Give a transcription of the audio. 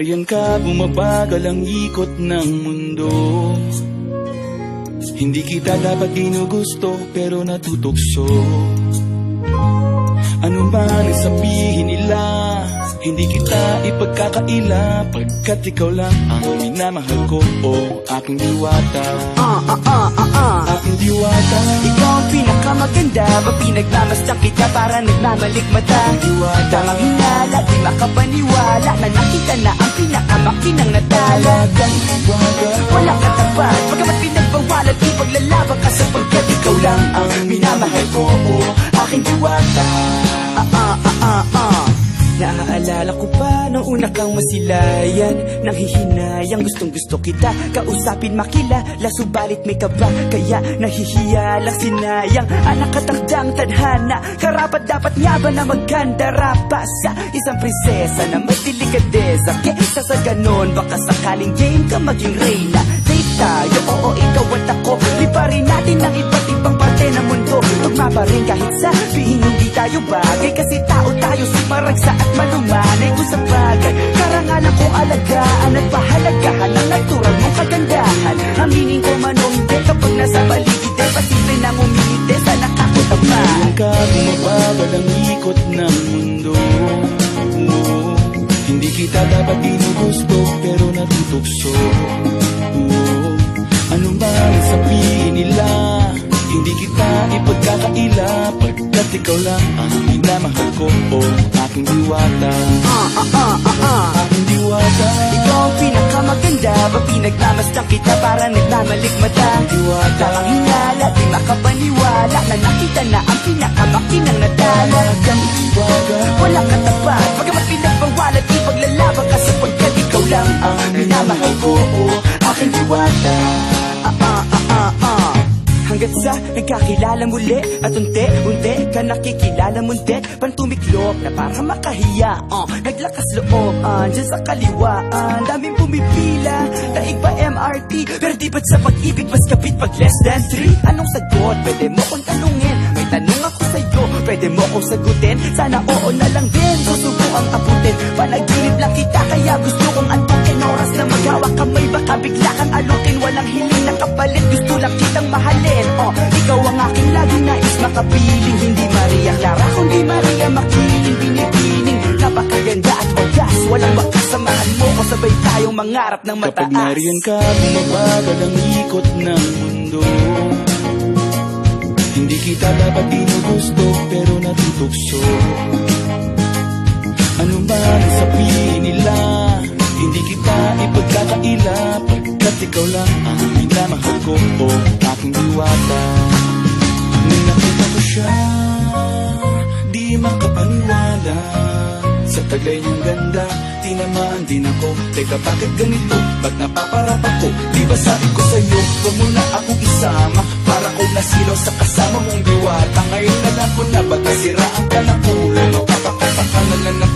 nariyan ka, bumabagal ang ikot ng mundo. Hindi kita dapat ginugusto, pero natutukso. Ano man ang sabihin nila, hindi kita ipagkakaila, pagkat ikaw lang ang minamahal ko, o aking diwata. Aking diwata. Ikaw ang pinakamaganda, ba pinagmamasdan kita para nagmamalikmata. Diwata. Tamang hinala, di makapaniwala na nakita na ang pinakamakinang natala. Talagang diwata. Walang katapat, pagkamat pinagbawalan, ipaglalaban ka sapagkat ikaw lang ang minamahal ko, o aking diwata. Naaalala ko pa nung una kang masilayan, nang hihinayang gustong gusto kita kausapin makilala, subalit may kaba, kaya nahihiya lang sinayang. Anak katakdang tadhana, karapat dapat nga ba na magkandara pa sa isang prinsesa na may delikadeza? Kesa sa ganon, baka sakaling game ka maging reyna. Date tayo, oo ikaw at ako, liparin natin ang iba't ibang parte ng mundo. Tugma pa rin kahit sabihin hindi tayo bagay, kasi tao tayo sumaragsa at malumanay. Kung sa bagay, karangalan kong alagaan at pahalagahan ang natural mong kagandahan. Aminin ko man o hindi, kapag nasa paligid eh, pasimple nang umingiti sa nakakutama. Nariyan ka, bumabagal ang ikot ng mundo. Hindi kita dapat ginugusto, pero natutukso. Ano man ang sabihin nila, hindi kita ipagkakaila, pagkat ikaw lang ang minamahal ko, o aking diwata. Aking diwata. Ikaw ang pinakamaganda, ba pinagmamasdan kita para nagmamalikmata. Diwata. Tamang hinala, di makapaniwala na nakita na ang pinakamakinang natala. Talagang diwata. Walang katapat, pagkamat pinagbawalan, ipaglalaban ka sapagkat ikaw lang ang minamahal ko, o aking diwata. Hanggat sa nagkakilala muli at unti-unti ka nakikilala munti, pantumiklop na para makahiya. Naglakas loob dyan sa kaliwaan, daming pumipila, daig pa MRT, pero di ba't sa pag-ibig mas kapit pag less than 3? Anong sagot? Pwede mo kong tanungin, may tanong ako sa'yo, pwede mo kong sagutin, sana oo na lang din, susubukang abutin. Panaginip lang kita kaya gusto kong antukin, oras na maghawak kamay baka bigla kang alutin. Walang hiling na kapalit, gusto lang kitang mahalin. Ikaw ang aking laging nais makapiling, hindi Maria Clara kundi Maria Makiling. Binibining, napakaganda at wagas, walang wakas, samahan mo ko sabay tayong mangarap ng mataas. Kapag nariyan ka, bumabagal ang ikot ng mundo. Hindi kita dapat ginugusto, pero natutukso. Ano man ang sabihin nila, hindi kita ipagkakaila, pagkat ikaw lang ang minamahal ko, o aking diwata. Nung nakita ko siya, di makapaniwala, sa taglay niyang ganda, tinamaan din ako. Teka, bakit ganito? Ba't napaparap ako? Di ba sabi ko sa'yo, huwag mo na akong isama, para ko nasilaw sa kasama mong diwata. Ngayon alam ko na ba't nasiraan ka ng ulo, mapapakataka na lang ng